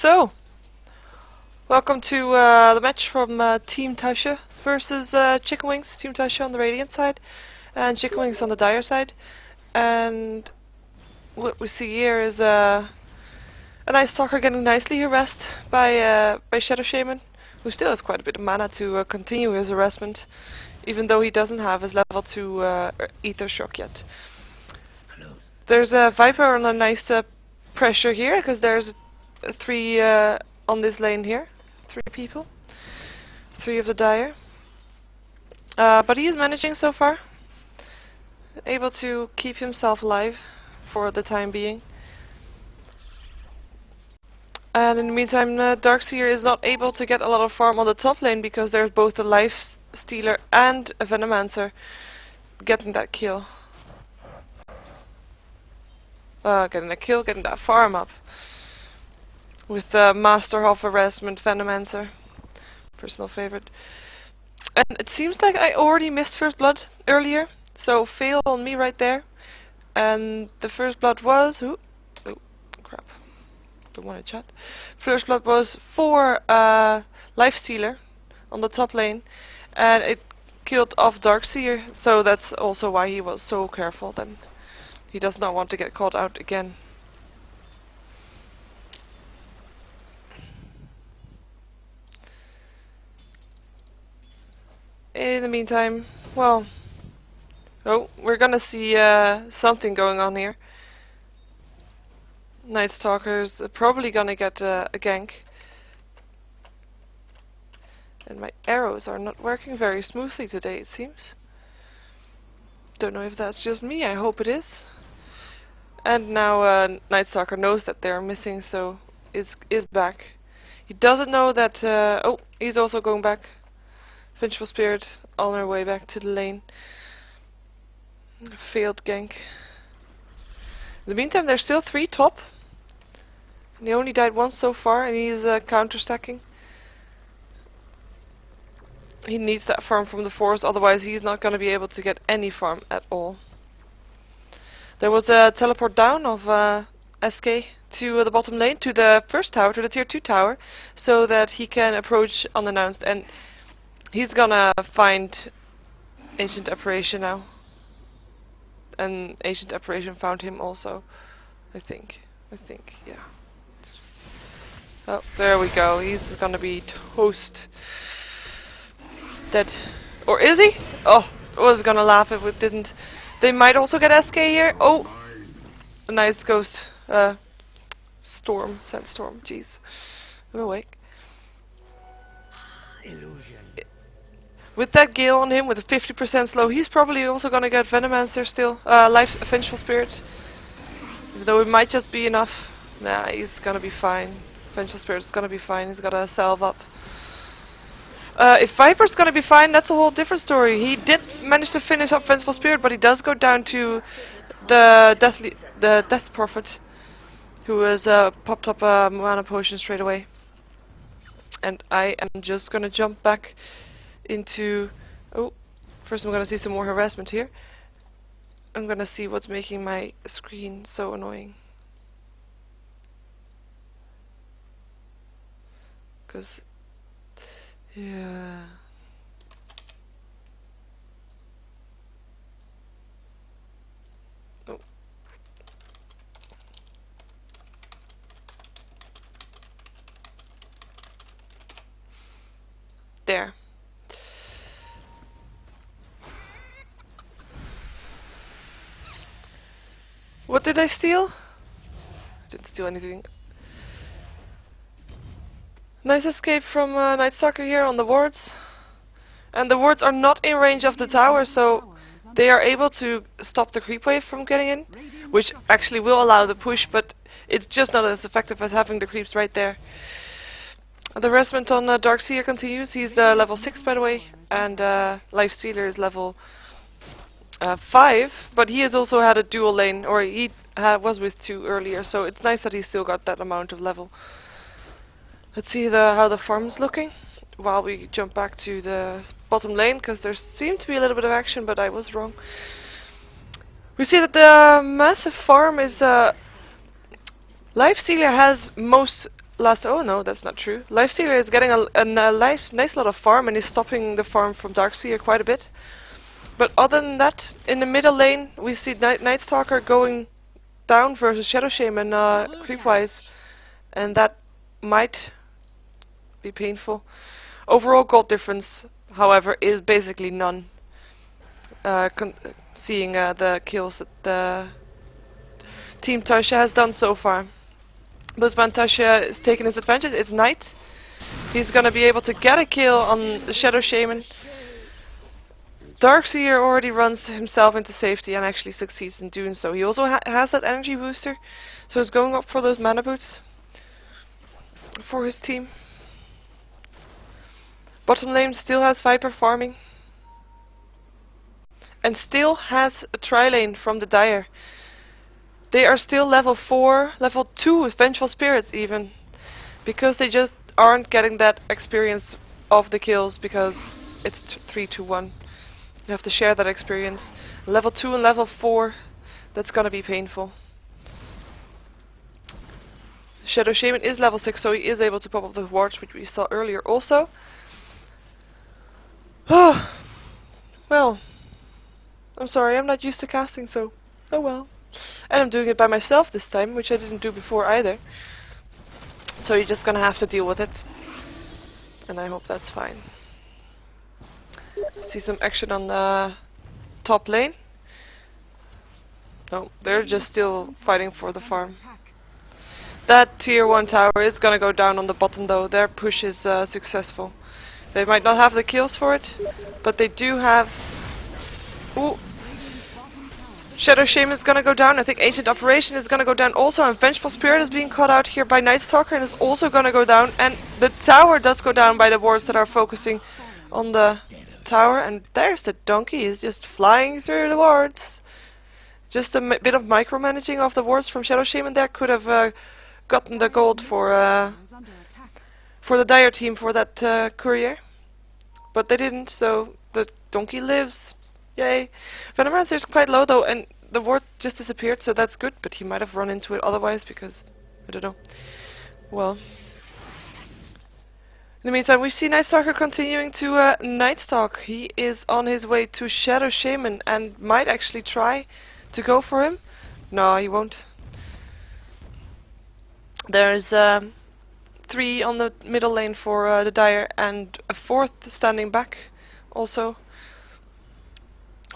So, welcome to the match from TeamTasche versus Chicken Wingz. TeamTasche on the Radiant side and Chicken Wingz on the Dire side. And what we see here is a nice talker getting nicely harassed by Shadow Shaman, who still has quite a bit of mana to continue his harassment, even though he doesn't have his level 2 Ether Shock yet. There's a Viper on a nice pressure here, because there's 3 on this lane here. 3 people. 3 of the Dire. But he is managing so far. Able to keep himself alive for the time being. And in the meantime, Darkseer is not able to get a lot of farm on the top lane because there's both a Life Stealer and a Venomancer getting that kill. Getting that farm up. With the Master of Harassment Venomancer. Personal favorite. And it seems like I already missed First Blood earlier. So fail on me right there. And the First Blood was... oh crap. Don't want to chat. First Blood was for Life Stealer on the top lane. And it killed off Darkseer. So that's also why he was so careful then. He does not want to get caught out again. In the meantime, well... oh, we're gonna see something going on here. Night Stalker's probably gonna get a gank. And my arrows are not working very smoothly today, it seems. Don't know if that's just me, I hope it is. And now Night Stalker knows that they're missing, so is back. He doesn't know that... oh, he's also going back. Vengeful Spirit on her way back to the lane. Failed gank. In the meantime, there's still 3 top. And he only died once so far, and he's counter-stacking. He needs that farm from the forest, otherwise he's not going to be able to get any farm at all. There was a teleport down of SK to the bottom lane, to the first tower, to the tier 2 tower, so that he can approach unannounced, and he's gonna find Ancient Apparition now. And Ancient Apparition found him also, I think, yeah. Oh, there we go, he's gonna be toast. Dead. Or is he? Oh, I was gonna laugh if it didn't. They might also get SK here. Oh! A nice ghost. Storm. Sandstorm. Jeez. I'm awake. With that Gale on him, with a 50% slow, he's probably also gonna get Venomancer still. Life Vengeful Spirit. Even though it might just be enough. Nah, he's gonna be fine. Vengeful Spirit's gonna be fine. He's got a salve up. If Viper's gonna be fine, that's a whole different story. He did manage to finish up Vengeful Spirit, but he does go down to the Death Prophet, who has popped up a mana potion straight away. And I am just gonna jump back into... oh, first I'm gonna see some more harassment here. I'm gonna see what's making my screen so annoying. 'Cause... yeah... oh. There. What did I steal? I didn't steal anything. Nice escape from Night Stalker here on the wards. And the wards are not in range of the tower, so they are able to stop the creep wave from getting in, which actually will allow the push, but it's just not as effective as having the creeps right there. The harassment on Darkseer continues. He's level 6 by the way, and Life Stealer is level 5, but he has also had a dual lane, or he was with 2 earlier, so it's nice that he's still got that amount of level. Let's see how the farm's looking while we jump back to the bottom lane, because there seemed to be a little bit of action, but I was wrong. We see that the massive farm is... Life Stealer has most last. Oh no, that's not true. Lifestealer is getting a nice lot of farm, and is stopping the farm from Darkseer quite a bit. But other than that, in the middle lane, we see Night Stalker going down versus Shadow Shaman creepwise, and that might be painful. Overall gold difference, however, is basically none. Seeing the kills that the TeamTasche has done so far. TeamTasche is taking his advantage. It's Knight. He's gonna be able to get a kill on the Shadow Shaman. Darkseer already runs himself into safety and actually succeeds in doing so. He also has that energy booster, so he's going up for those mana boots for his team. Bottom lane still has Viper farming, and still has a tri-lane from the Dire. They are still level 4, level 2 with Vengeful Spirits even, because they just aren't getting that experience of the kills, because it's 3-2-1. You have to share that experience. Level 2 and level 4, that's gonna be painful. Shadow Shaman is level 6, so he is able to pop up the wards, which we saw earlier also. Well, I'm sorry, I'm not used to casting, so oh well. And I'm doing it by myself this time, which I didn't do before either. So you're just gonna have to deal with it. And I hope that's fine. See some action on the top lane. No, they're just still fighting for the farm. That tier 1 tower is gonna go down on the bottom though. Their push is successful. They might not have the kills for it, but they do have... Ooh! Shadow Shaman is gonna go down. I think Ancient Operation is gonna go down also, and Vengeful Spirit is being caught out here by Night Stalker and is also gonna go down. And the tower does go down by the wards that are focusing on the tower. And there's the donkey, is just flying through the wards. Just a bit of micromanaging of the wards from Shadow Shaman there could have gotten the gold for the Dire team for that courier, but they didn't. So the donkey lives. Yay! Venomancer is quite low though, and the ward just disappeared, so that's good. But he might have run into it otherwise, because I don't know. Well, in the meantime, we see Night Stalker continuing to Night Stalk. He is on his way to Shadow Shaman and might actually try to go for him. No, he won't. There's 3 on the middle lane for the Dire, and a 4th standing back also,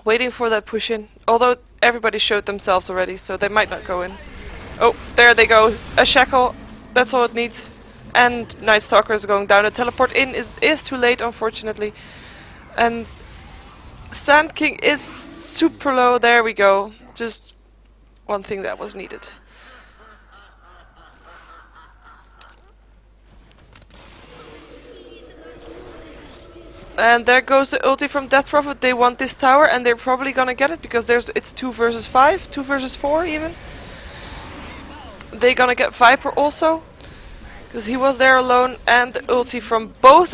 waiting for that push in. Although everybody showed themselves already, so they might not go in. Oh, there they go. A shackle, that's all it needs. And Night Stalker is going down. A teleport in is too late, unfortunately. And Sand King is super low. There we go. Just one thing that was needed. And there goes the ulti from Death Prophet. They want this tower, and they're probably gonna get it, because it's 2 versus 5, 2 versus 4 even. They're gonna get Viper also, because he was there alone, and the ulti from both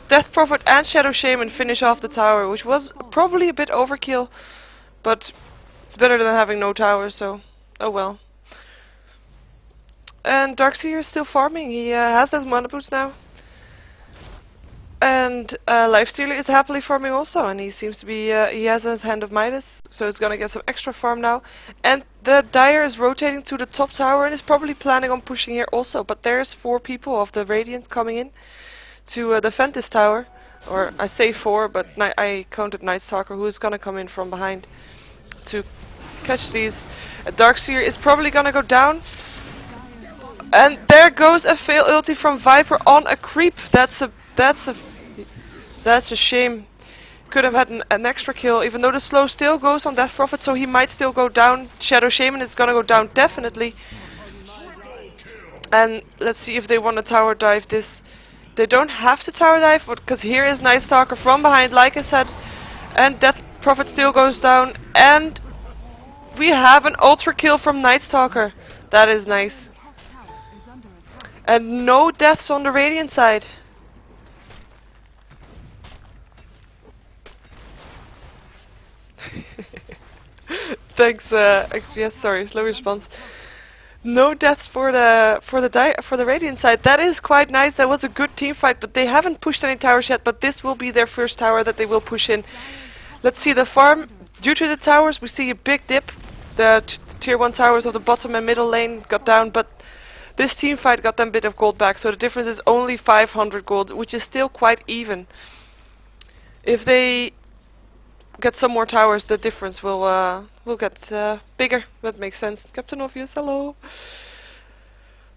Death Prophet and Shadow Shaman finish off the tower, which was probably a bit overkill, but it's better than having no tower, so oh well. And Darkseer is still farming. He has those mana boots now. And Lifestealer is happily farming also, and he seems to be, he has his Hand of Midas, so he's gonna get some extra farm now. And the Dire is rotating to the top tower and is probably planning on pushing here also, but there's 4 people of the Radiant coming in to defend this tower. Or I say 4, but I counted Night Stalker, who is gonna come in from behind to catch these. Darkseer is probably gonna go down. And there goes a fail ulti from Viper on a creep. That's a shame. Could have had an extra kill, even though the slow still goes on Death Prophet, so he might still go down. Shadow Shaman is gonna go down definitely. And let's see if they want to tower dive this. They don't have to tower dive, because here is Night Stalker from behind, like I said, and Death Prophet still goes down, and we have an ultra kill from Night Stalker. That is nice. And no deaths on the Radiant side. Thanks, yes, sorry, slow response. No deaths for the Radiant side. That is quite nice. That was a good team fight, but they haven't pushed any towers yet. But this will be their first tower that they will push in. Let's see the farm. Due to the towers, we see a big dip. The tier 1 towers of the bottom and middle lane got down, but this team fight got them a bit of gold back. So the difference is only 500 gold, which is still quite even. If they get some more towers, the difference will get bigger. That makes sense. Captain Obvious, hello.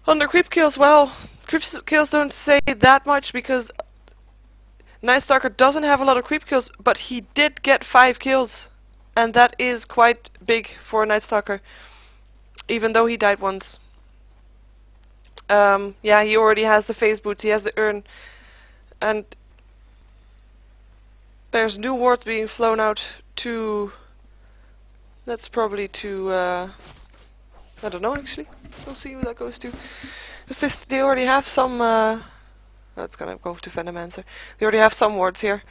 On the creep kills, well, creep kills don't say that much because Night Stalker doesn't have a lot of creep kills, but he did get 5 kills, and that is quite big for Night Stalker, even though he died once. Yeah, he already has the phase boots, he has the urn, and there's new wards being flown out to... That's probably to... I don't know actually. We'll see who that goes to. Because they already have some... that's gonna go to Venomancer. They already have some wards here.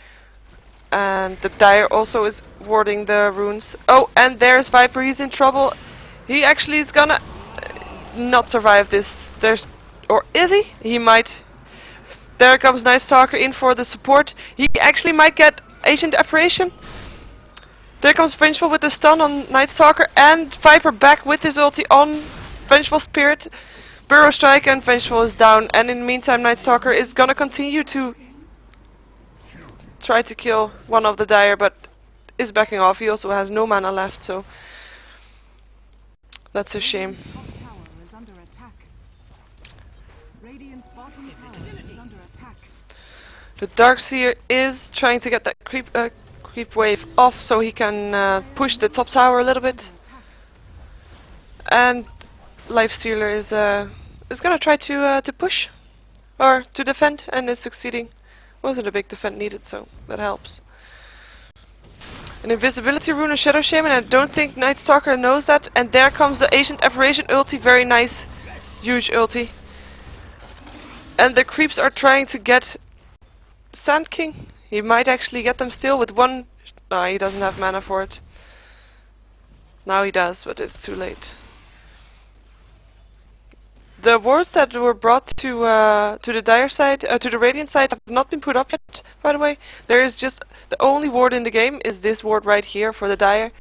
And the Dire also is warding the runes. Oh, and there's Viper, he's in trouble. He actually is gonna not survive this. Or is he? He might. There comes Night Stalker in for the support. He actually might get Ancient Apparition. There comes Vengeful with the stun on Night Stalker, and Viper back with his ulti on Vengeful Spirit. Burrow Strike, and Vengeful is down, and in the meantime Night Stalker is gonna continue to try to kill one of the Dire, but is backing off. He also has no mana left, so that's a shame. The Darkseer is trying to get that creep wave off so he can push the top tower a little bit. And Lifestealer is gonna try to push or to defend, and is succeeding. Wasn't a big defend needed, so that helps. An invisibility rune, a Shadow Shaman. I don't think Night Stalker knows that. And there comes the Ancient Apparition ulti, very nice, huge ulti. And the creeps are trying to get Sand King. He might actually get them still with one... No, he doesn't have mana for it. Now he does, but it's too late. The wards that were brought to the Dire side, to the Radiant side, have not been put up yet, by the way. There is just... The only ward in the game is this ward right here for the Dire.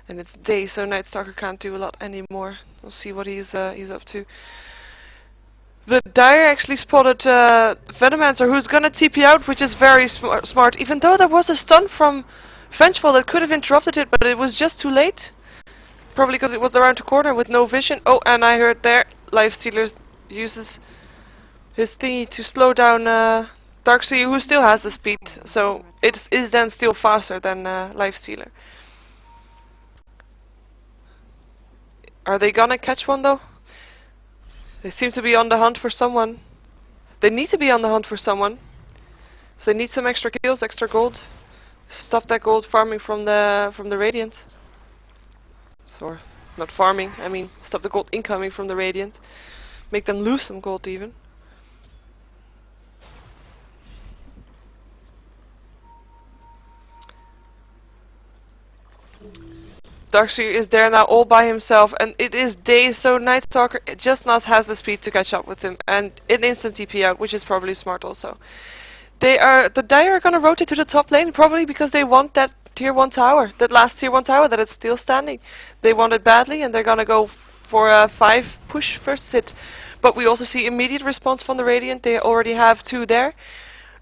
And it's day, so Night Stalker can't do a lot anymore. We'll see what he's up to. The Dire actually spotted Venomancer, who's gonna TP out, which is very smart. Even though there was a stun from Vengeful that could have interrupted it, but it was just too late. Probably because it was around the corner with no vision. Oh, and I heard there, Lifestealer uses his thingy to slow down Darkseer, who still has the speed. So it is then still faster than Lifestealer. Are they gonna catch one though? They seem to be on the hunt for someone. They need to be on the hunt for someone. So they need some extra kills, extra gold. Stop that gold farming from the Radiant. Or not farming, I mean stop the gold incoming from the Radiant. Make them lose some gold even. Darkseer is there now all by himself, and it is day, so Night Stalker just not has the speed to catch up with him, and an instant TP out, which is probably smart also. The Dire are gonna rotate to the top lane, probably because they want that tier 1 tower, that last tier 1 tower that is still standing. They want it badly, and they're gonna go for a 5 push first hit. But we also see immediate response from the Radiant. They already have 2 there,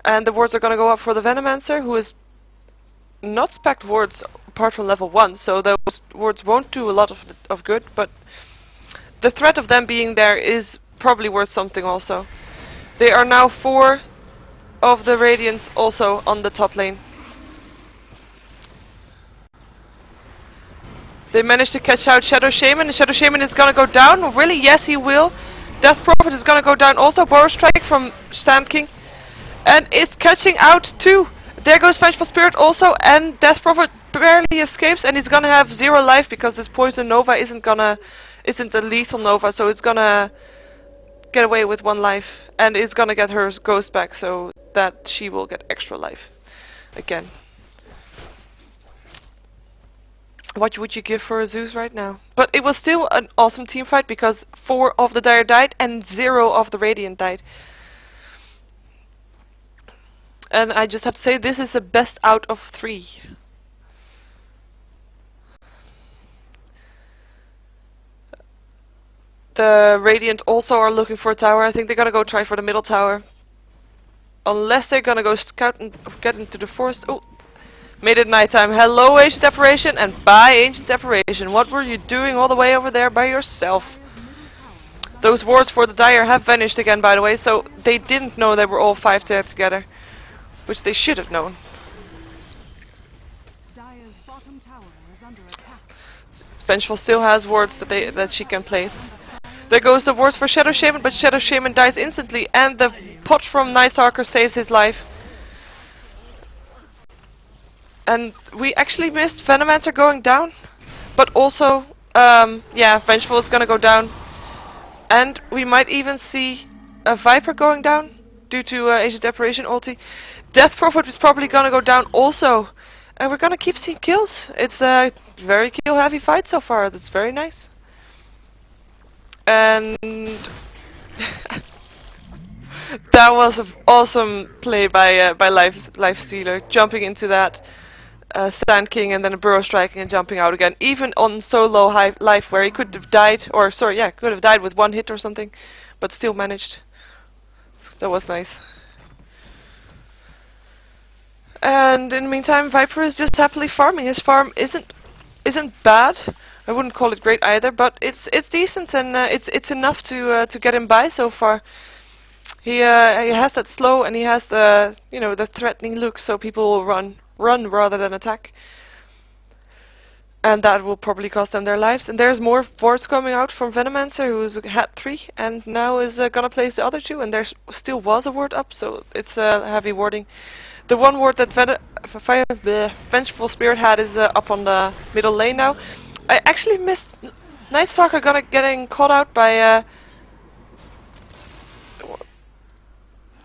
and the wards are gonna go up for the Venomancer, who is not spec'd wards apart from level 1, so those wards won't do a lot of good, but the threat of them being there is probably worth something also. There are now 4 of the Radiants also on the top lane. They managed to catch out Shadow Shaman, and Shadow Shaman is gonna go down. Oh, really? Yes, he will. Death Prophet is gonna go down also. Burrow Strike from Sand King. And it's catching out too. There goes Vengeful Spirit also, and Death Prophet barely escapes, and he's gonna have 0 life because this Poison Nova isn't a lethal Nova, so it's gonna get away with 1 life, and is gonna get her ghost back, so that she will get extra life again. What would you give for a Zeus right now? But it was still an awesome team fight because 4 of the Dire died and 0 of the Radiant died. And I just have to say, this is the best out of 3. The Radiant also are looking for a tower. I think they're gonna go try for the middle tower. Unless they're gonna go scout and get into the forest. Oh, made it nighttime. Hello, Ancient Apparition, and bye, Ancient Apparition. What were you doing all the way over there by yourself? Those wards for the Dire have vanished again, by the way, so they didn't know they were all 5 there together. Which they should have known. Dire's bottom tower is under attack. Vengeful still has wards that she can place. There goes the wards for Shadow Shaman, but Shadow Shaman dies instantly, and the pot from Night Stalker saves his life. And we actually missed Venomancer going down, but also, yeah, Vengeful is gonna go down, and we might even see a Viper going down due to Ancient Apparition ulti. Death Prophet is probably gonna go down also, and we're gonna keep seeing kills. It's a very kill-heavy fight so far. That's very nice. And that was an awesome play by Lifestealer, jumping into that Sand King and then a Burrow striking and jumping out again, even on so low life where he could have died, or sorry, yeah, could have died with 1 hit or something, but still managed. That was nice. And in the meantime, Viper is just happily farming. His farm isn't bad. I wouldn't call it great either, but it's decent, and it's enough to get him by so far. He has that slow, and he has the the threatening look, so people will run rather than attack, and that will probably cost them their lives. And there's more wards coming out from Venomancer, who's had 3, and now is gonna place the other 2. And there still was a ward up, so it's heavy warding. The one ward that the Vengeful Spirit had is up on the middle lane now. I actually missed Night Stalker getting caught out by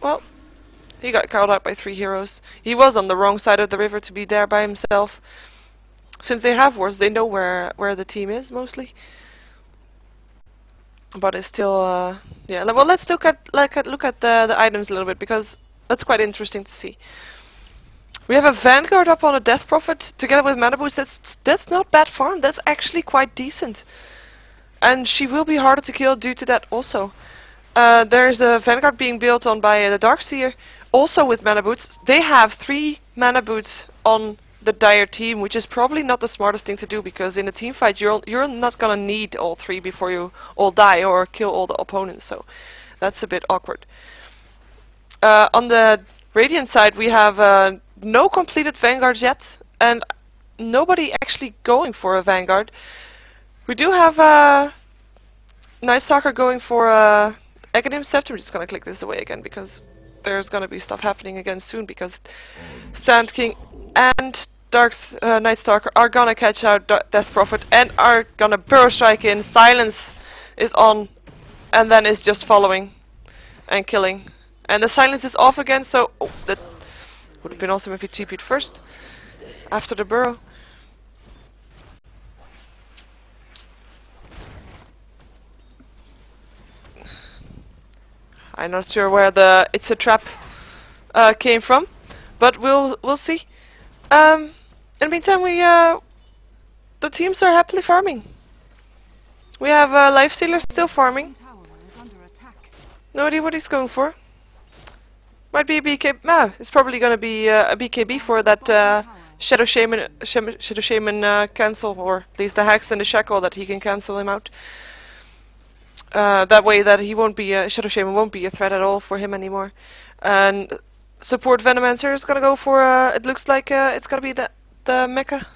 well, he got caught out by 3 heroes. He was on the wrong side of the river to be there by himself. Since they have wards, they know where the team is mostly. But it's still yeah. Well, let's look at the items a little bit, because that's quite interesting to see. We have a Vanguard up on a Death Prophet together with Mana Boost. That's not bad farm. That's actually quite decent. And she will be harder to kill due to that also. There's a Vanguard being built on by the Darkseer, also with Mana Boots. They have 3 Mana Boots on the Dire team, which is probably not the smartest thing to do, because in a team fight you're not gonna need all 3 before you all die or kill all the opponents. So that's a bit awkward. On the Radiant side, we have no completed Vanguards yet, and nobody actually going for a Vanguard. We do have Night Stalker going for Aghanim Scepter. I'm just gonna click this away again, because there's gonna be stuff happening again soon, because Sand King and Night Stalker are gonna catch out Death Prophet and are gonna Burrow Strike in. Silence is on, and then is just following and killing. And the silence is off again, so that would have been awesome if he TP'd first, after the burrow. I'm not sure where the "it's a trap" came from, but we'll see. In the meantime, the teams are happily farming. We have Lifestealer still farming. No idea what he's going for. Might be a BKB. No, it's probably going to be a BKB for that Shadow Shaman cancel, or at least the Hex and the Shackle, that he can cancel him out. That way, that he won't be Shadow Shaman won't be a threat at all for him anymore. And support Venomancer is going to go for. It looks like it's going to be the Mecha.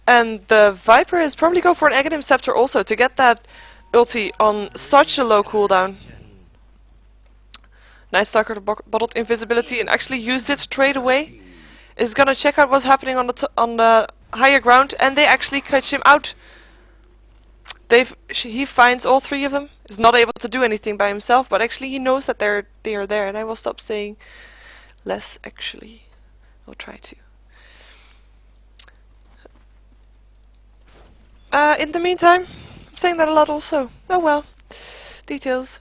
And the Viper is probably go for an Aghanim Scepter also to get that ulti on such a low cooldown. Night Stalker bottled invisibility and actually used it straight away. Is gonna check out what's happening on the higher ground, and they actually catch him out. He finds all three of them. Is not able to do anything by himself, but actually he knows that they are there. And I will stop saying less. Actually, I'll try to. In the meantime, I'm saying that a lot also. Oh well, details.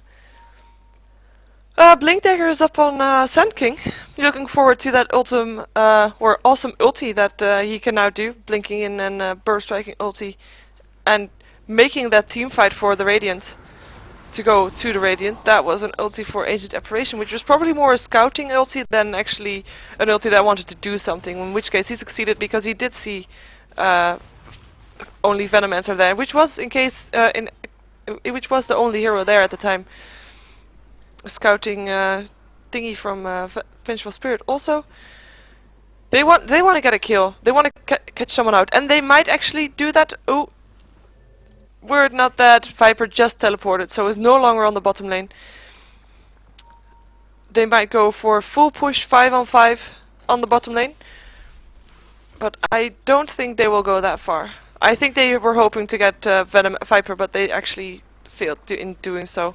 Blinkdagger is up on Sand King. Looking forward to that awesome ulti that he can now do. Blinking in and burst striking ulti. And making that team fight for the Radiant. To go to the Radiant. That was an ulti for Agent Apparition, which was probably more a scouting ulti than actually an ulti that wanted to do something. In which case he succeeded because he did see only Venomancer there, which was which was the only hero there at the time. A scouting thingy from Vengeful Spirit. Also, they want to get a kill. They want to catch someone out, and they might actually do that. Oh, were it not that Viper just teleported, so is no longer on the bottom lane. They might go for a full push 5-on-5 on the bottom lane, but I don't think they will go that far. I think they were hoping to get Viper, but they actually failed in doing so.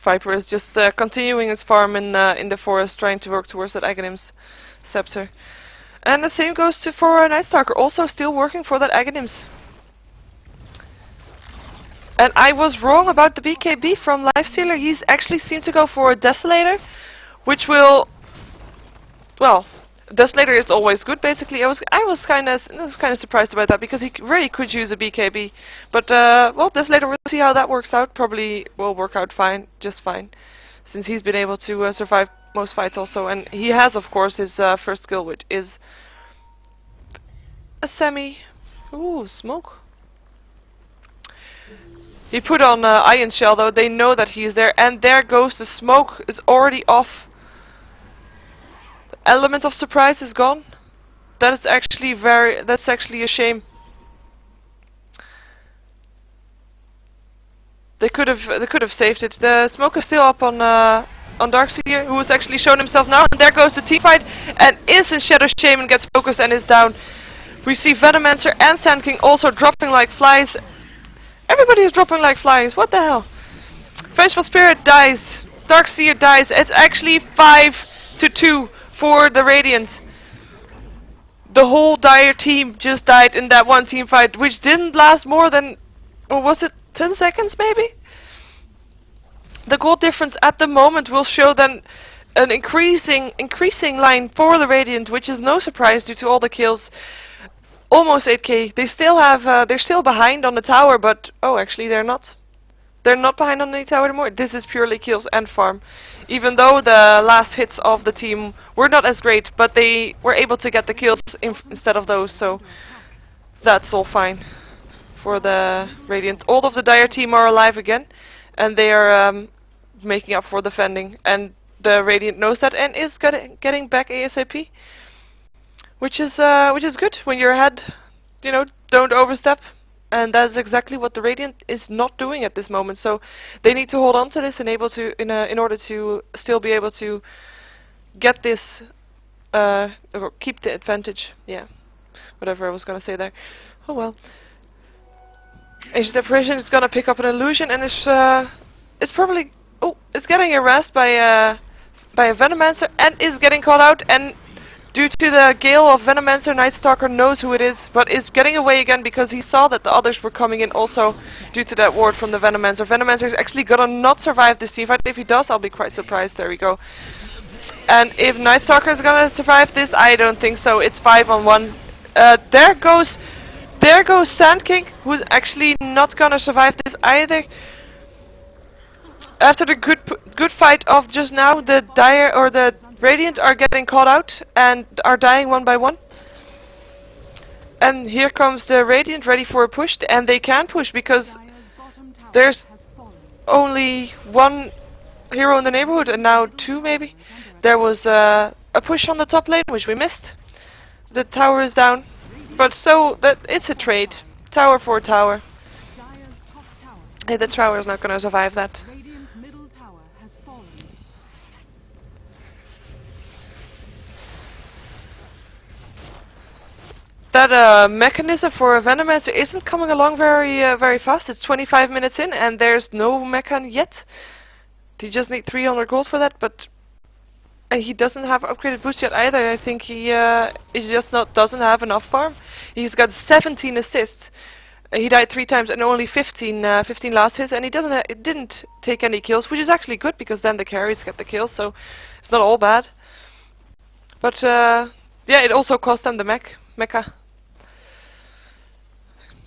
Viper is just continuing his farm in the forest, trying to work towards that Aghanim's scepter. And the same goes for Nightstalker, also still working for that Aghanim's. And I was wrong about the BKB from Lifestealer. He's actually seemed to go for a Desolator, which will... Well, Desolator is always good, basically. I was kind of surprised about that, because he really could use a BKB. But, well, Desolator, we'll see how that works out. Probably will work out fine, just fine. Since he's been able to survive most fights also. And he has, of course, his first skill, which is a semi... Ooh, smoke. He put on Iron Shell, though. They know that he is there. And there goes the smoke. Is already off. The element of surprise is gone. That's actually a shame. They could have saved it. The smoke is still up on Darkseer, who has actually shown himself now. And there goes the team fight. And is in Shadow Shaman, gets focused and is down. We see Venomancer and Sand King also dropping like flies. Everybody is dropping like flies. What the hell? Vengeful Spirit dies. Darkseer dies. It's actually 5-2 for the Radiant. The whole Dire team just died in that one team fight, which didn't last more than, or was it 10 seconds maybe? The gold difference at the moment will show then an increasing line for the Radiant, which is no surprise due to all the kills. Almost 8k. They still have. They're still behind on the tower, but oh, actually they're not. They're not behind on the tower anymore. This is purely kills and farm. Even though the last hits of the team were not as great, but they were able to get the kills instead of those, so that's all fine for the Radiant. All of the Dire team are alive again, and they are making up for defending. And the Radiant knows that and is getting back ASAP. Which is good when you're ahead, you know, don't overstep, and that's exactly what the Radiant is not doing at this moment. So they need to hold on to this and in order to still be able to get this or keep the advantage. Yeah, whatever I was gonna say there. Oh well. Agent Apparition is gonna pick up an illusion and it's probably it's getting harassed by a Venomancer and is getting caught out and. Due to the gale of Venomancer, Nightstalker knows who it is, but is getting away again because he saw that the others were coming in also due to that ward from the Venomancer. Venomancer is actually gonna not survive this teamfight. If he does, I'll be quite surprised. There we go. And if Nightstalker is gonna survive this, I don't think so. It's 5-on-1. There goes Sand King, who's actually not gonna survive this either. After the good fight of just now, the Dire or the Radiant are getting caught out and are dying one by one. And here comes the Radiant ready for a push, and they can push because there's only one hero in the neighborhood and now two maybe. There was a push on the top lane which we missed. The tower is down, but so that it's a trade. Tower for tower. Hey, the tower is not going to survive that. that mechanism for a Venomancer isn't coming along very fast. It's 25 minutes in, and there's no mechan yet. You just need 300 gold for that, but he doesn't have upgraded boots yet either. I think he just doesn't have enough farm. He's got 17 assists. He died 3 times and only 15 last hits, and he didn't take any kills, which is actually good because then the carries get the kills, so it's not all bad. But yeah, it also cost them the mecha.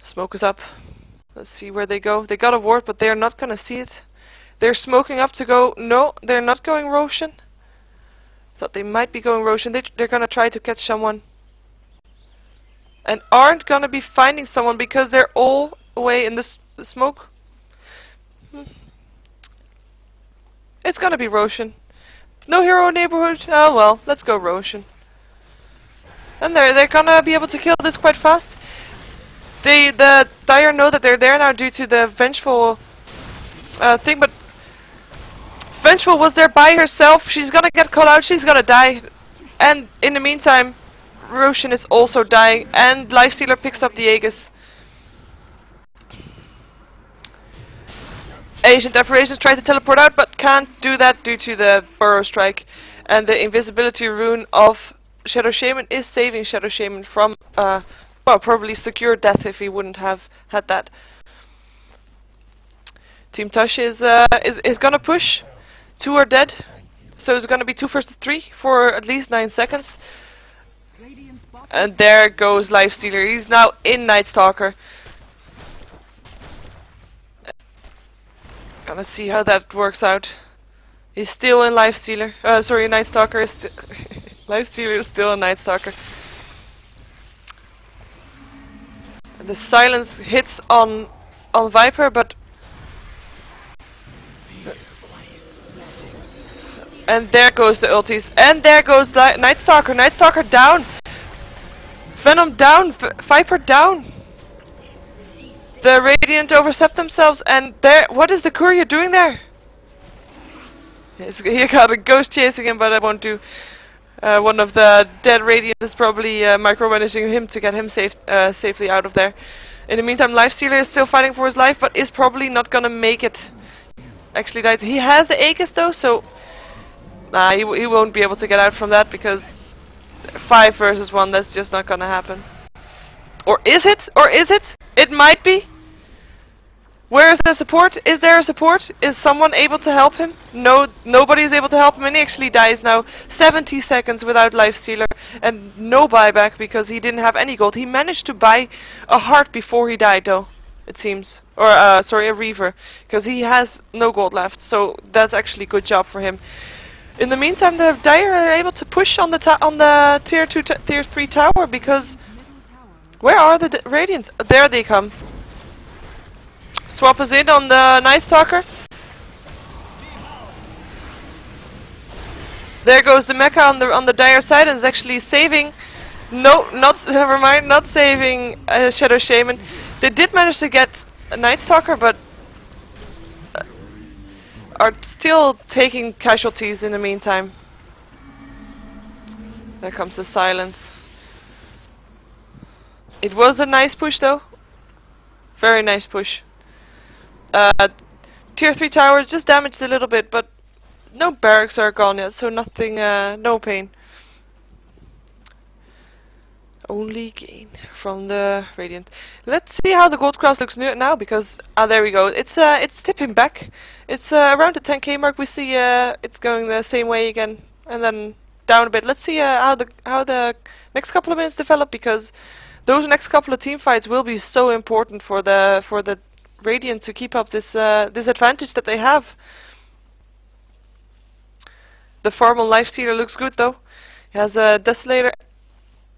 Smoke is up. Let's see where they go. They got a ward, but they're not gonna see it. They're smoking up to go. No, they're not going Roshan. Thought they might be going Roshan. They're gonna try to catch someone. And aren't gonna be finding someone because they're all away in the smoke. It's gonna be Roshan. No hero neighborhood? Oh well, let's go Roshan. And they're gonna be able to kill this quite fast. The Dire know that they're there now due to the Vengeful thing, but Vengeful was there by herself. She's gonna get caught out, she's gonna die. And in the meantime, Roshan is also dying, and Lifestealer picks up the Aegis. Ancient Apparitions try to teleport out, but can't do that due to the Burrow Strike. And the invisibility rune of Shadow Shaman is saving Shadow Shaman from, well, probably secure death if he wouldn't have had that. TeamTasche is gonna push. 2 are dead, so it's gonna be 2 versus 3 for at least 9 seconds. And there goes Lifestealer. He's now in Night Stalker. Gonna see how that works out. He's still in Lifestealer. Sorry, Night Stalker is Lifestealer is still in Night Stalker. And the silence hits on Viper, but and there goes the ultis, and there goes Night Stalker. Night Stalker down. Venom down. Viper down. The Radiant overstep themselves, and there. What is the courier doing there? He got a ghost chasing him, but I won't do. One of the dead Radiant is probably micromanaging him to get him safely out of there. In the meantime, Lifestealer is still fighting for his life, but is probably not gonna make it. Actually died. He has the Aegis though, so he won't be able to get out from that because 5 versus 1. That's just not gonna happen. Or is it? Or is it? It might be. Where is the support? Is there a support? Is someone able to help him? No, nobody is able to help him, and he actually dies now. 70 seconds without Lifestealer, and no buyback because he didn't have any gold. He managed to buy a heart before he died, though, it seems. Or, sorry, a Reaver, because he has no gold left, so that's actually a good job for him. In the meantime, the Dire are able to push on the tier 2, tier 3 tower, because where are the Radiants? There they come. Swap is in on the Night Stalker. There goes the mecha on the Dire side, and is actually saving. No, not never mind, not saving Shadow Shaman. They did manage to get a Night Stalker, but are still taking casualties in the meantime. There comes the silence. It was a nice push, though. Very nice push. Tier 3 tower just damaged a little bit, but no barracks are gone yet, so nothing, no pain. Only gain from the Radiant. Let's see how the gold cross looks now, because there we go. It's tipping back. It's around the 10k mark. We see it's going the same way again, and then down a bit. Let's see how the next couple of minutes develop, because those next couple of team fights will be so important for the Radiant to keep up this this advantage that they have. The farm on Lifestealer looks good though. He has a Desolator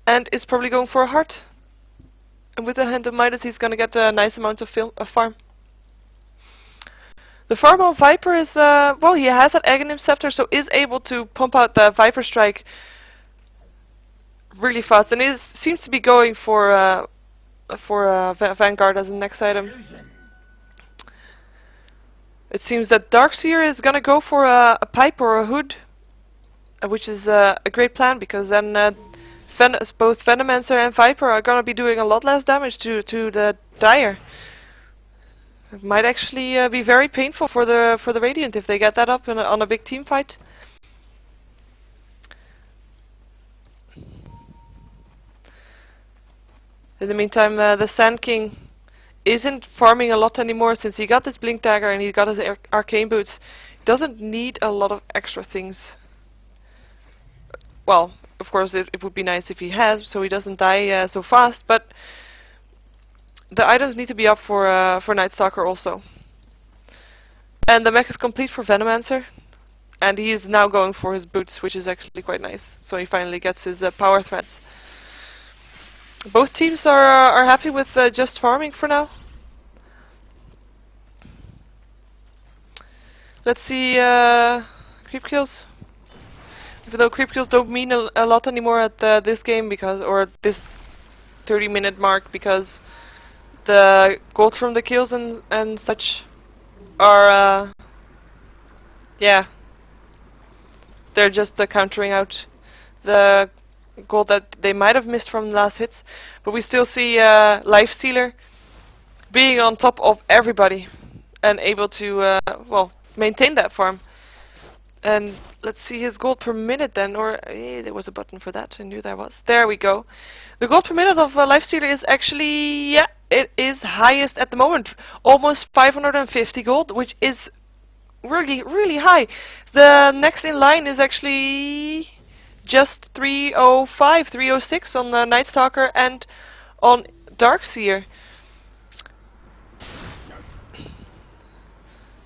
and is probably going for a heart. And with the Hand of Midas, he's gonna get a nice amount of farm. The farm on Viper is well, he has that Aghanim Scepter, so is able to pump out the Viper Strike really fast, and it seems to be going for Vanguard as the next item. It seems that Darkseer is gonna go for a pipe or a hood, which is a great plan, because then both Venomancer and Viper are gonna be doing a lot less damage to the Dire. It might actually be very painful for the Radiant if they get that up on a big team fight. In the meantime, the Sand King isn't farming a lot anymore since he got this Blink Dagger and he got his Arcane Boots. He doesn't need a lot of extra things. Well, of course it would be nice if he has, so he doesn't die so fast, but the items need to be up for Night Stalker also. And the mech is complete for Venomancer, and he is now going for his boots, which is actually quite nice. So he finally gets his power threats. Both teams are happy with just farming for now. Let's see creep kills. Even though creep kills don't mean a lot anymore at this game or this 30-minute mark, because the gold from the kills and such are yeah, they're just countering out the gold that they might have missed from last hits, but we still see Lifestealer being on top of everybody and able to well, maintain that farm. And let's see his gold per minute then, or there was a button for that, I knew there was. There we go. The gold per minute of Lifestealer is actually, yeah, it is highest at the moment. Almost 550 gold, which is really, really high. The next in line is actually just 305, 306 on the Night Stalker and on Darkseer.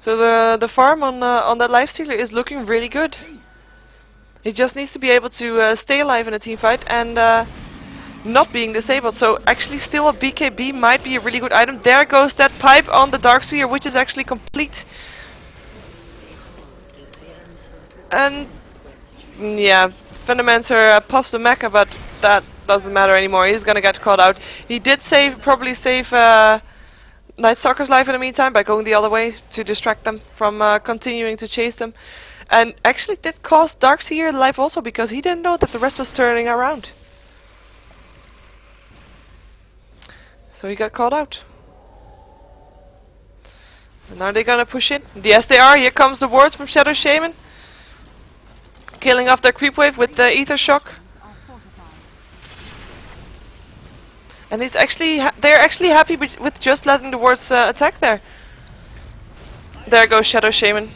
So the farm on that Lifestealer is looking really good. He just needs to be able to stay alive in a team fight and not being disabled. So actually still a BKB might be a really good item. There goes that pipe on the Darkseer, which is actually complete. And yeah, Venomancer puffs the mecha, but that doesn't matter anymore. He's gonna get caught out. He did probably save Night Stalker's life in the meantime by going the other way to distract them from continuing to chase them. And actually did cost Darkseer life also, because he didn't know that the rest was turning around. So he got caught out. And are they gonna push in? Yes they are. Here comes the wards from Shadow Shaman, killing off their creep wave with the Ether Shock. And they're actually happy with just letting the wards attack there. There goes Shadow Shaman.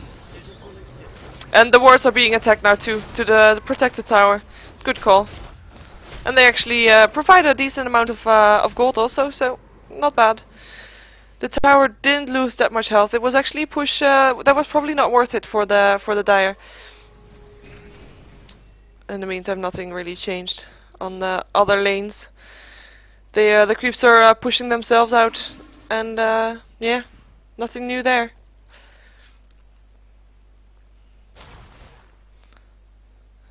And the wards are being attacked now too, to the protected tower. Good call. And they actually provide a decent amount of gold also, so not bad. The tower didn't lose that much health. It was actually a push that was probably not worth it for the Dire. In the meantime, nothing really changed on the other lanes. The creeps are pushing themselves out, and yeah, nothing new there.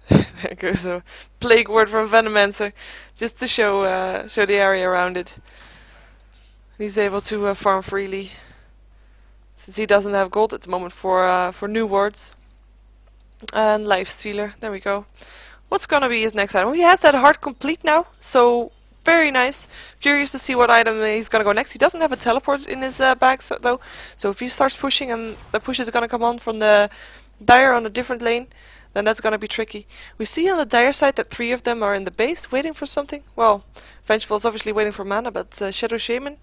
There goes a plague word from Venomancer, just to show the area around it. He's able to farm freely, since he doesn't have gold at the moment for new wards. And Lifestealer, there we go. What's gonna be his next item? He has that heart complete now, so very nice. Curious to see what item he's gonna go next. He doesn't have a teleport in his bag though, so if he starts pushing and the push is gonna come on from the Dire on a different lane, then that's gonna be tricky. We see on the Dire side that 3 of them are in the base waiting for something. Well, Vengeful is obviously waiting for mana, but Shadow Shaman,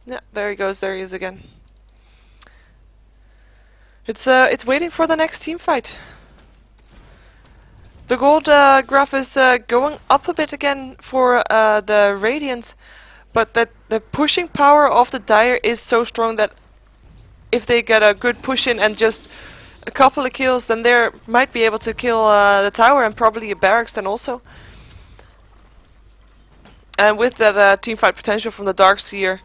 yeah, there he goes. There he is again. It's waiting for the next team fight. The gold graph is going up a bit again for the Radiant, but the pushing power of the Dire is so strong that if they get a good push in and just a couple of kills, then they might be able to kill the tower and probably a barracks then also. And with that team fight potential from the Darkseer,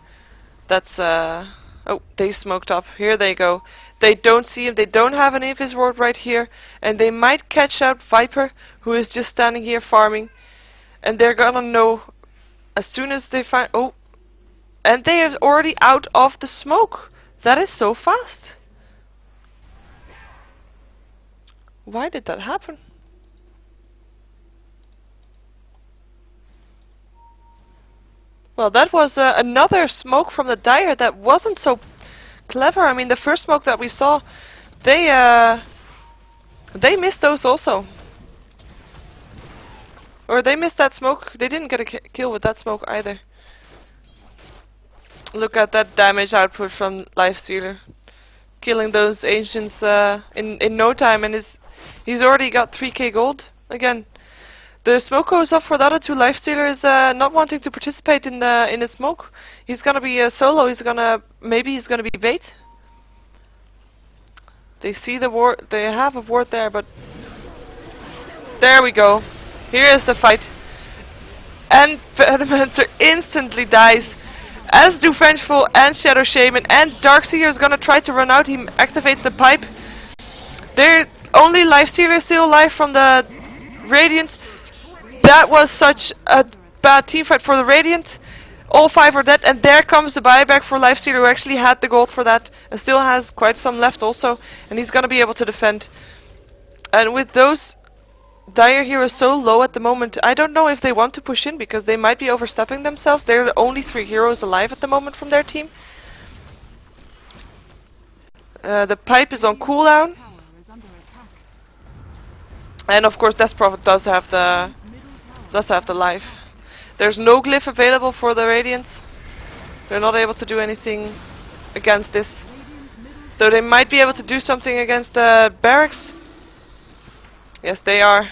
that's oh, they smoked up. Here they go. They don't see him, they don't have an Invis ward right here, and they might catch out Viper, who is just standing here farming. And they're gonna know as soon as they find... Oh! And they are already out of the smoke! That is so fast! Why did that happen? Well, that was another smoke from the Dire that wasn't so clever. I mean, the first smoke that we saw, they missed those also. Or they missed that smoke. They didn't get a kill with that smoke either. Look at that damage output from Lifestealer. Killing those ancients in no time, and he's already got 3k gold again. The smoke goes up for the other two. Lifestealer is not wanting to participate in the smoke. He's gonna be solo. Maybe he's gonna be bait. They see the ward. They have a ward there, but there we go. Here is the fight, and Venomenter instantly dies. As do Vengeful and Shadow Shaman, and Darkseer is gonna try to run out. He activates the pipe. Their only Lifestealer still alive from the Radiant. That was such a bad teamfight for the Radiant. All 5 are dead, and there comes the buyback for Lifestealer, who actually had the gold for that, and still has quite some left also, and he's gonna be able to defend. And with those Dire heroes so low at the moment, I don't know if they want to push in, because they might be overstepping themselves. They're the only 3 heroes alive at the moment from their team. The pipe is on cooldown. And of course Death Prophet does have the life. There's no glyph available for the Radiants. They're not able to do anything against this. Though they might be able to do something against the barracks. Yes, they are.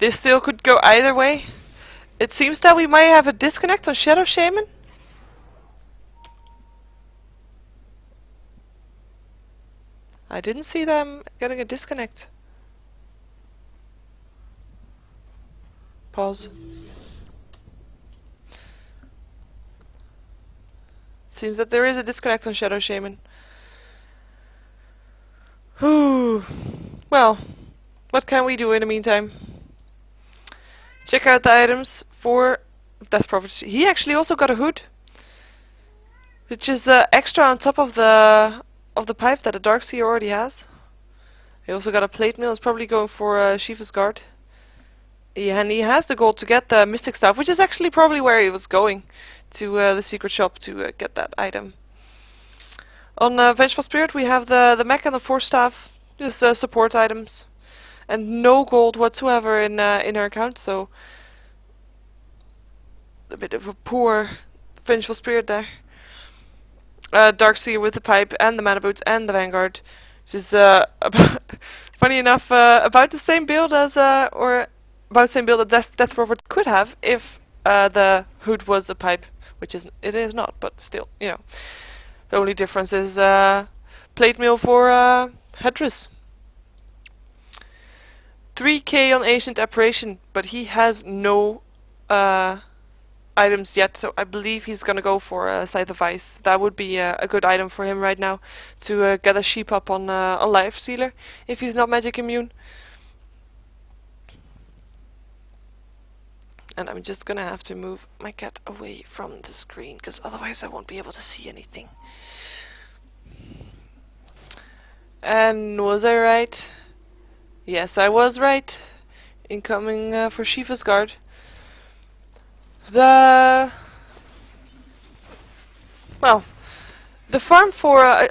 This still could go either way. It seems that we might have a disconnect on Shadow Shaman. I didn't see them getting a disconnect. Pause. Seems that there is a disconnect on Shadow Shaman. Whew. Well, what can we do in the meantime? Check out the items for Death Prophet. He actually also got a hood, which is extra on top of the pipe that a Darkseer already has. He also got a plate mill. He's probably going for Shiva's Guard. And he has the gold to get the Mystic Staff, which is actually probably where he was going, to the secret shop to get that item. On Vengeful Spirit we have the mech and the Force Staff, just support items, and no gold whatsoever in her account, so a bit of a poor Vengeful Spirit there. Darkseer with the pipe and the mana boots and the Vanguard, which is funny enough about the same build as about the same build that Death Prophet could have if the hood was a pipe, which it is not, but still, you know. The only difference is plate mill for Headress. 3k on Ancient Apparition, but he has no items yet, so I believe he's gonna go for Scythe of Ice. That would be a good item for him right now, to get a sheep up on Lifestealer, if he's not magic immune. And I'm just gonna have to move my cat away from the screen, because otherwise I won't be able to see anything. And was I right? Yes, I was right. Incoming for Shiva's Guard. The farm for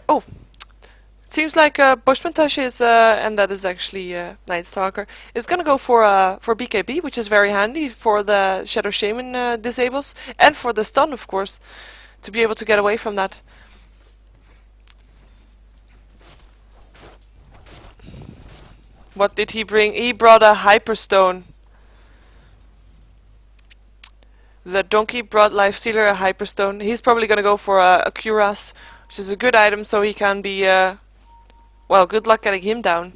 seems like TeamTasche is and that is actually Night Stalker, is gonna go for BKB, which is very handy for the Shadow Shaman disables, and for the stun, of course, to be able to get away from that. What did he bring? He brought a Hyperstone. The donkey brought Lifestealer a Hyperstone. He's probably gonna go for a Cuirass, which is a good item, so he can be well, good luck getting him down.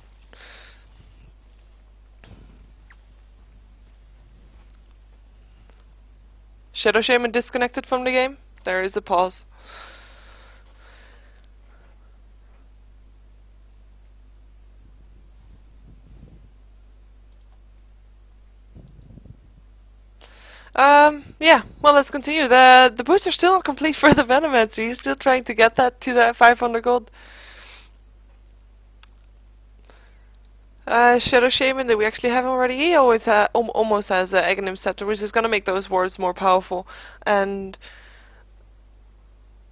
Shadow Shaman disconnected from the game. There is a pause. Yeah, well, let's continue. The boots are still not complete for the Venomancer. He's still trying to get that to the 500 gold. Shadow Shaman that we actually have already. He always almost has Aghanim Scepter, which is gonna make those wards more powerful, and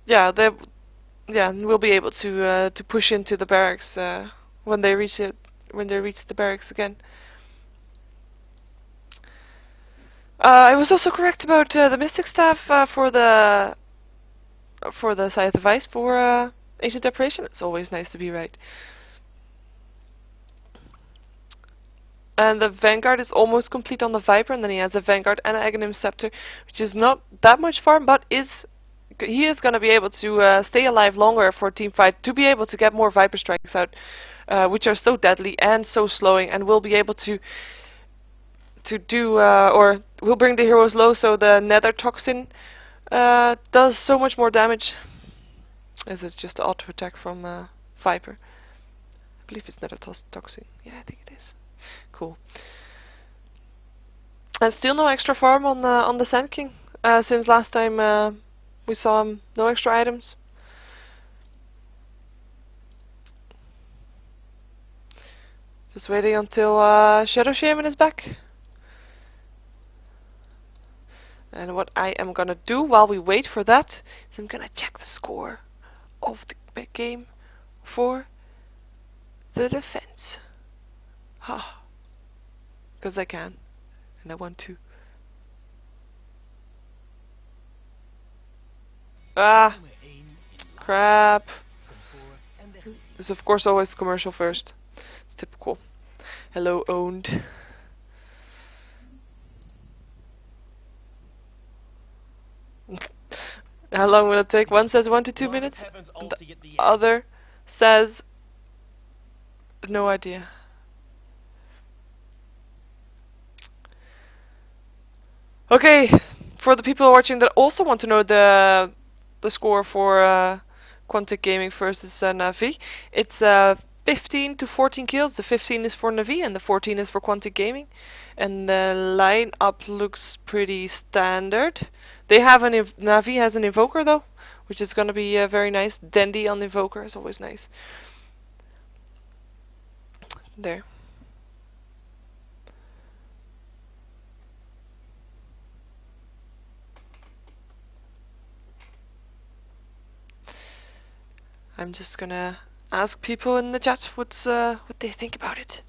yeah, we'll be able to push into the barracks when they reach it, when they reach the barracks again. I was also correct about the Mystic Staff for the Scythe of Ice for Ancient Deprivation. It's always nice to be right. And the Vanguard is almost complete on the Viper, and then he has a Vanguard and an Aghanim Scepter, which is not that much farm, but he is going to be able to stay alive longer for a team fight, to be able to get more Viper Strikes out, which are so deadly and so slowing, and will be able to do, or will bring the heroes low, so the Nether Toxin does so much more damage. This is just auto attack from Viper. I believe it's Nether Toxin. Yeah, I think it is. Cool. And still no extra farm on the Sand King since last time we saw him. No extra items. Just waiting until Shadow Shaman is back. And what I am gonna do while we wait for that is I'm gonna check the score of the game for the defense. Because I can, and I want to. Ah, crap. This is of course always commercial first. It's typical. Hello, owned. How long will it take? One says 1 to 2 minutes. The other says no idea. Okay, for the people watching that also want to know the score for Quantic Gaming versus Navi, it's 15 to 14 kills. The 15 is for Navi and the 14 is for Quantic Gaming. And the lineup looks pretty standard. They have Navi has an Invoker though, which is gonna be very nice. Dandy on Invoker is always nice. There. I'm just gonna ask people in the chat what they think about it.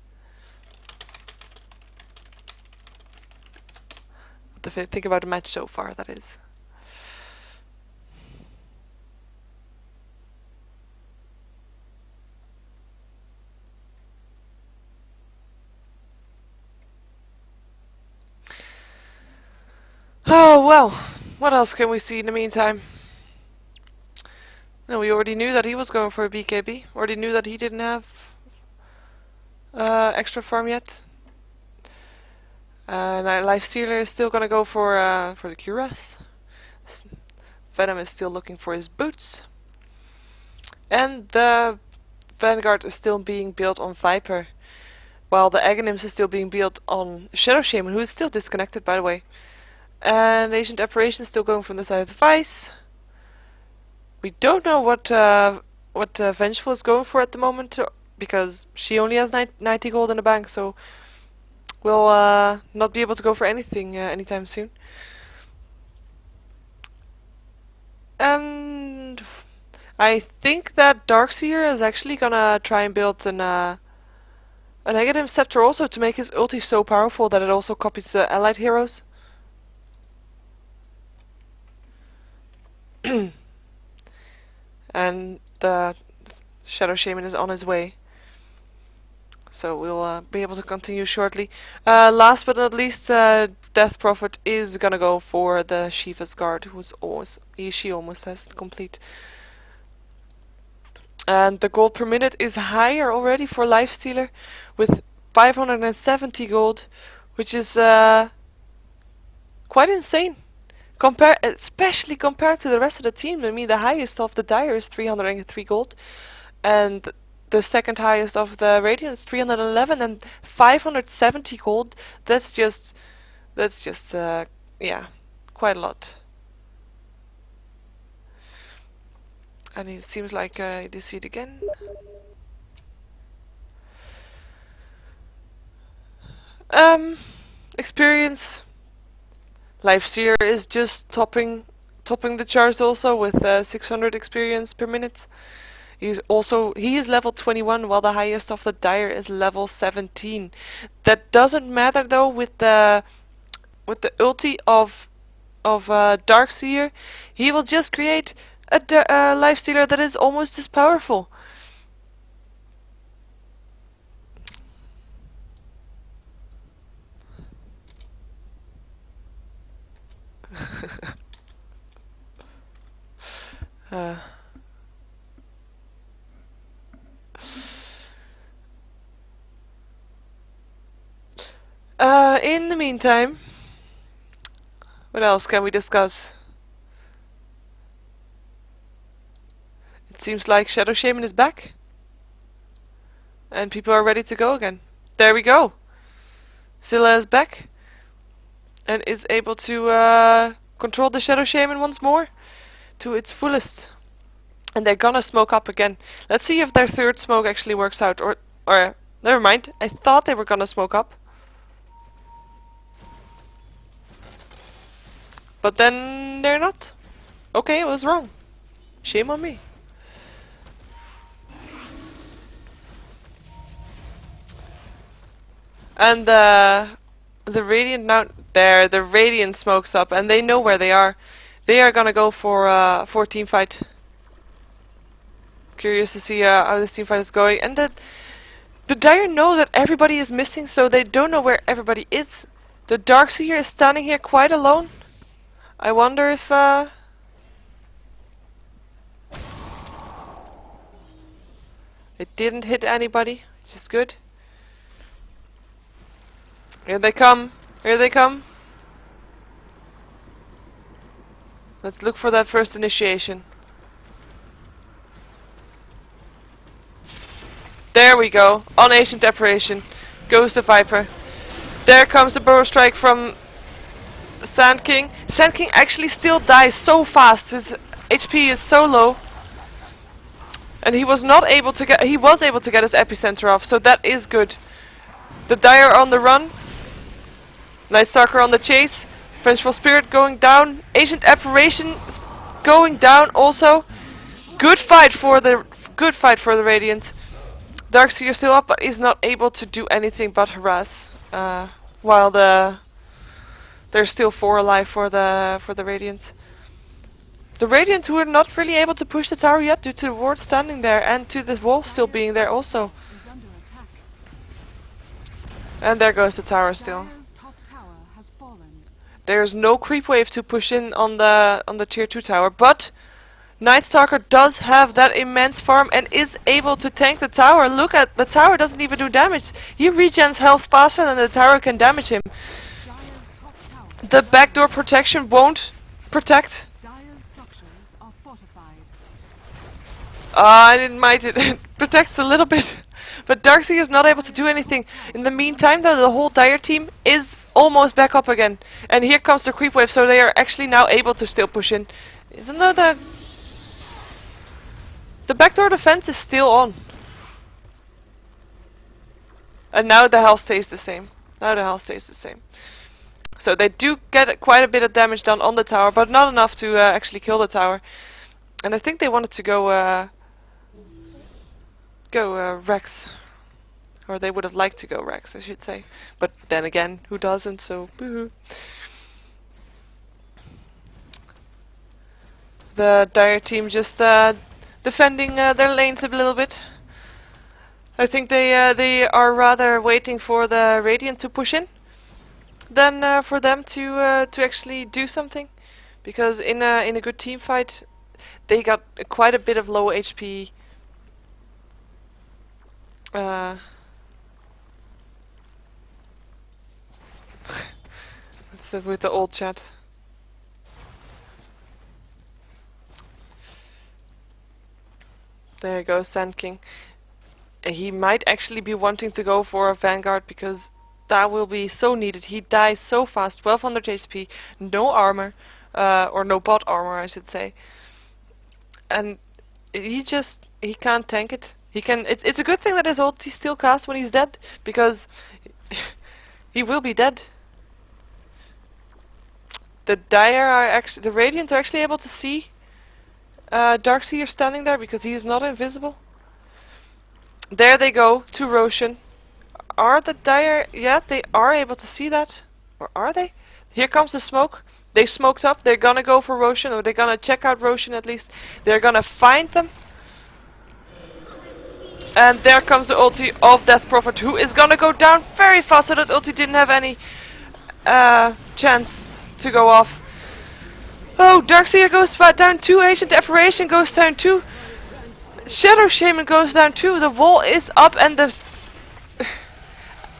What they think about the match so far, that is. Oh well, what else can we see in the meantime? No, we already knew that he was going for a BKB. Already knew that he didn't have extra farm yet. Lifestealer is still gonna go for the Cuirass. Venom is still looking for his boots. And the Vanguard is still being built on Viper, while the Aghanims is still being built on Shadow Shaman, who is still disconnected, by the way. And Ancient Apparition is still going from the Scythe of Ice. We don't know what Vengeful is going for at the moment, because she only has 90 gold in the bank, so we'll not be able to go for anything anytime soon. And I think that Darkseer is actually gonna try and build an Aghanim Scepter also to make his ulti so powerful that it also copies the allied heroes. And the Shadow Shaman is on his way, so we'll be able to continue shortly. Last but not least, Death Prophet is gonna go for the Shiva's Guard, who's she almost has it complete. And the gold per minute is higher already for Lifestealer, with 570 gold, which is quite insane. Especially compared to the rest of the team. I mean, the highest of the Dire is 303 gold, and the second highest of the Radiant is 311, and 570 gold. That's just yeah, quite a lot. And it seems like they see it again. Um, experience. Lifesteal is just topping the charts also with 600 experience per minute. He is level 21, while the highest of the Dire is level 17. That doesn't matter though with the ulti of Darkseer. He will just create a lifestealer that is almost as powerful. In the meantime, what else can we discuss? It seems like Shadow Shaman is back. And people are ready to go again. There we go! Scylla is back. And is able to control the Shadow Shaman once more to its fullest. And they're gonna smoke up again. Let's see if their third smoke actually works out. Or never mind. I thought they were gonna smoke up. But then they're not. Okay, I was wrong. Shame on me. And the Radiant now there, the Radiant smokes up and they know where they are. They are gonna go for team fight. Curious to see how this team fight is going. And the Dire know that everybody is missing, so they don't know where everybody is. The Darkseer is standing here quite alone. I wonder if it didn't hit anybody, which is good. Here they come. Here they come. Let's look for that first initiation. There we go. On Ancient Apparition. Goes the Viper. There comes the Burrow Strike from Sand King. Sand King actually still dies so fast. His HP is so low. And he was able to get his epicenter off, so that is good. The Dire on the run. Night Stalker on the chase. Vengeful Spirit going down. Ancient Apparition going down also. Good fight for the Radiant. Darkseer still up, but is not able to do anything but harass. While there's still 4 alive for the Radiant. The Radiant who are not really able to push the tower yet due to the ward standing there and to the wolf still being there also. And there goes the tower still. There's no creep wave to push in on the tier 2 tower, but Night Stalker does have that immense farm and is able to tank the tower. Look at the tower, doesn't even do damage. He regens health faster than the tower can damage him. The backdoor protection won't protect. I didn't mind it. It protects a little bit. But Darkseer is not able to do anything. In the meantime though, the whole Dire team is almost back up again. And here comes the creep wave, so they are actually now able to still push in. Even though the backdoor defense is still on. And now the health stays the same. So they do get quite a bit of damage done on the tower, but not enough to actually kill the tower. And I think they wanted to go Rex. Or they would have liked to go Rex, I should say. But then again, who doesn't, so boo-hoo. The Dire team just defending their lanes a little bit. I think they are rather waiting for the Radiant to push in than for them to actually do something. Because in a good team fight, they got quite a bit of low HP. With the old chat. There goes Sand King. He might actually be wanting to go for a Vanguard because that will be so needed. He dies so fast, 1200 HP, no armor, or no bot armor I should say. And he can't tank it. It's a good thing that his ulti still casts when he's dead, because He will be dead. The Dire are actually, the Radiant are actually able to see Darkseer standing there because he is not invisible. There they go to Roshan. Are the Dire? Yeah, they are able to see that, or are they? Here comes the smoke. They smoked up. They're gonna go for Roshan, or they're gonna check out Roshan at least. They're gonna find them. And there comes the ulti of Death Prophet, who is gonna go down very fast, so that ulti didn't have any chance to go off. Oh, Darkseer goes down 2, Ancient Apparition goes down 2, Shadow Shaman goes down 2, the wall is up, and the...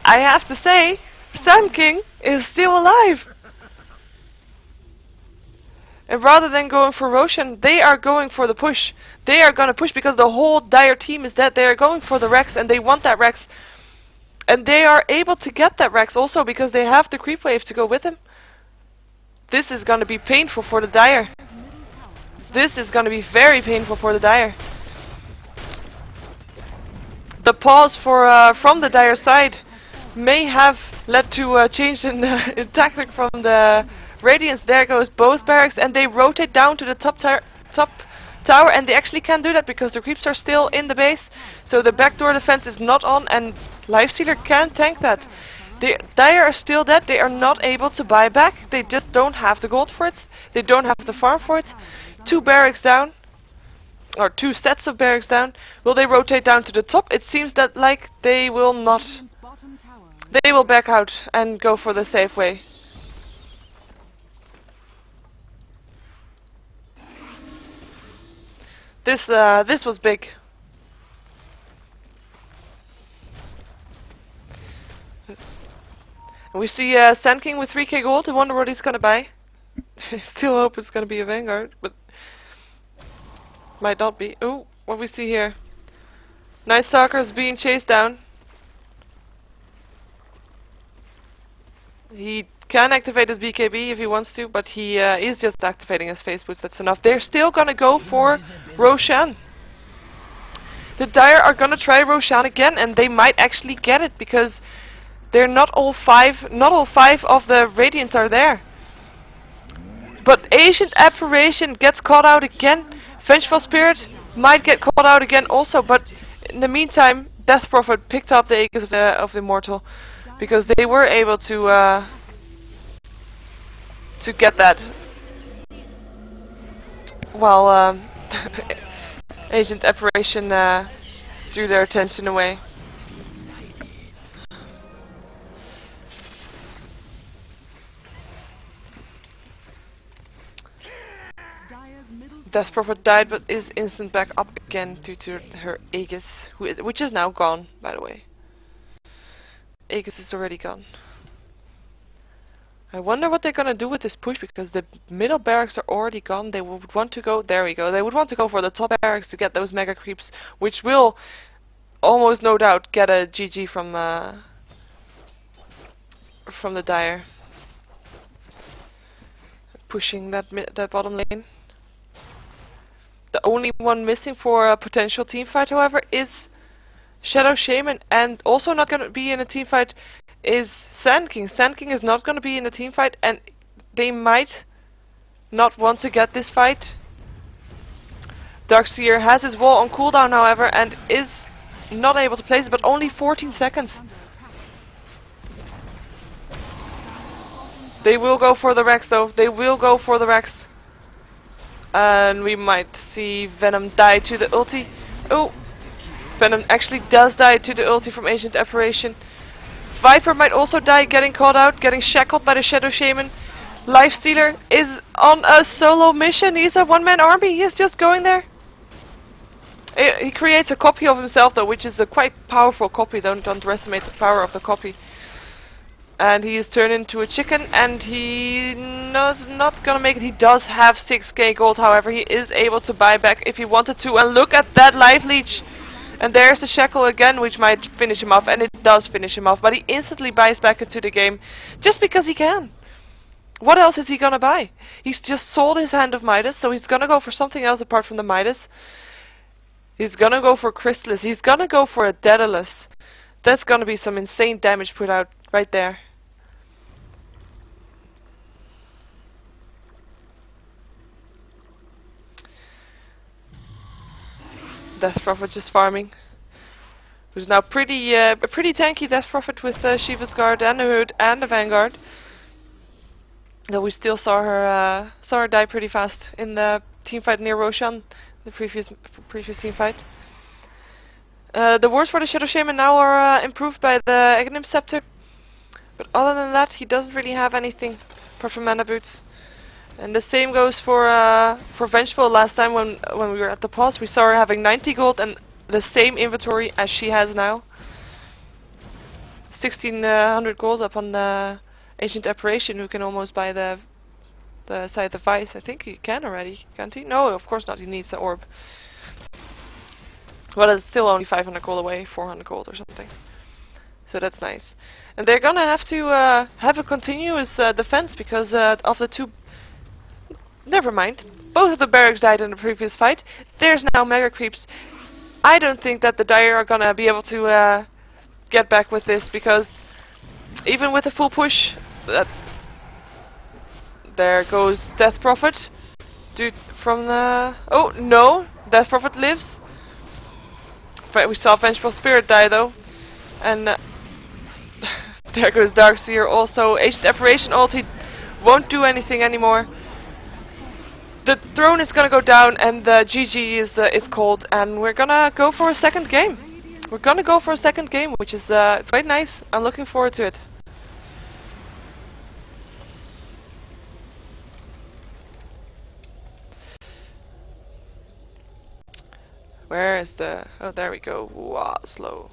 I have to say, Sand King is still alive. And rather than going for Roshan, they are going for the push. They are gonna push because the whole Dire team is dead. They are going for the Rex and they want that Rex. And they are able to get that Rex also because they have the creep wave to go with him. This is gonna be painful for the Dire. This is gonna be very painful for the Dire. The pause for from the Dire side may have led to a change in tactic from the Radiance. There goes both barracks and they rotate down to the top tower, and they actually can't do that because the creeps are still in the base, so the backdoor defense is not on and Lifestealer can't tank that. The Dire are still dead. They are not able to buy back. They just don't have the gold for it. They don't have the farm for it. 2 barracks down, or 2 sets of barracks down. Will they rotate down to the top? It seems that like they will not. They will back out and go for the safe way. This was big. We see Sand King with 3k gold. I wonder what he's gonna buy. Still hope it's gonna be a Vanguard, but might not be. Oh, what we see here? Night Stalker is being chased down. He can activate his BKB if he wants to, but he is just activating his phase boost. That's enough. They're still gonna go for Roshan. The Dire are gonna try Roshan again, and they might actually get it because they're not all five of the Radiant are there. But Ancient Apparition gets caught out again. Vengeful Spirit might get caught out again also, but in the meantime, Death Prophet picked up the Aegis of the Immortal because they were able to get that. While Ancient Apparition drew their attention away. Death Prophet died, but is instant back up again due to her Aegis, which is now gone, by the way. Aegis is already gone. I wonder what they're gonna do with this push, because the middle barracks are already gone. They would want to go, there we go, they would want to go for the top barracks to get those mega creeps, which will almost no doubt get a GG from the Dire. Pushing that bottom lane. The only one missing for a potential teamfight, however, is Shadow Shaman, and also not gonna be in a teamfight is Sand King. Sand King is not gonna be in a teamfight, and they might not want to get this fight. Darkseer has his wall on cooldown, however, and is not able to place it, but only 14 seconds. They will go for the Rex, though. They will go for the Rex. And we might see Venom die to the ulti. Oh! Venom actually does die to the ulti from Ancient Apparition. Viper might also die, getting caught out, getting shackled by the Shadow Shaman. Lifestealer is on a solo mission. He's a one-man army. He is just going there. He creates a copy of himself, though, which is a quite powerful copy. Don't underestimate the power of the copy. And he is turned into a chicken, and he is not gonna make it. He does have 6k gold, however, he is able to buy back if he wanted to. And look at that life leech! And there's the shackle again, which might finish him off, and it does finish him off. But he instantly buys back into the game, just because he can. What else is he gonna buy? He's just sold his Hand of Midas, so he's gonna go for something else apart from the Midas. He's gonna go for Chrysalis. He's gonna go for a Daedalus. That's gonna be some insane damage put out right there. Death Prophet just farming. Who's now pretty a pretty tanky Death Prophet with Shiva's Guard and a Hood and a Vanguard. Though we still saw her die pretty fast in the team fight near Roshan, the previous team fight. The wards for the Shadow Shaman now are improved by the Aghanim Scepter, but other than that, he doesn't really have anything apart from mana boots. And the same goes for Vengeful. Last time when we were at the pause, we saw her having 90 gold and the same inventory as she has now. 1600 gold up on the Ancient Apparition, who can almost buy the Scythe of Vice. I think he can already, can't he? No, of course not. He needs the orb. But it's still only 500 gold away, 400 gold or something. So that's nice. And they're gonna have to have a continuous defense because of the two. Never mind. Both of the barracks died in the previous fight. There's now mega creeps. I don't think that the Dire are gonna be able to get back with this, because even with a full push, there goes Death Prophet. Dude, from the... Oh, no! Death Prophet lives. But we saw Vengeful Spirit die, though. And there goes Darkseer also. Ancient Apparition ulti won't do anything anymore. The throne is gonna go down, and the GG is called, and we're gonna go for a second game. We're gonna go for a second game, which is it's quite nice. I'm looking forward to it. Where is the... Oh, there we go. Wow, slow.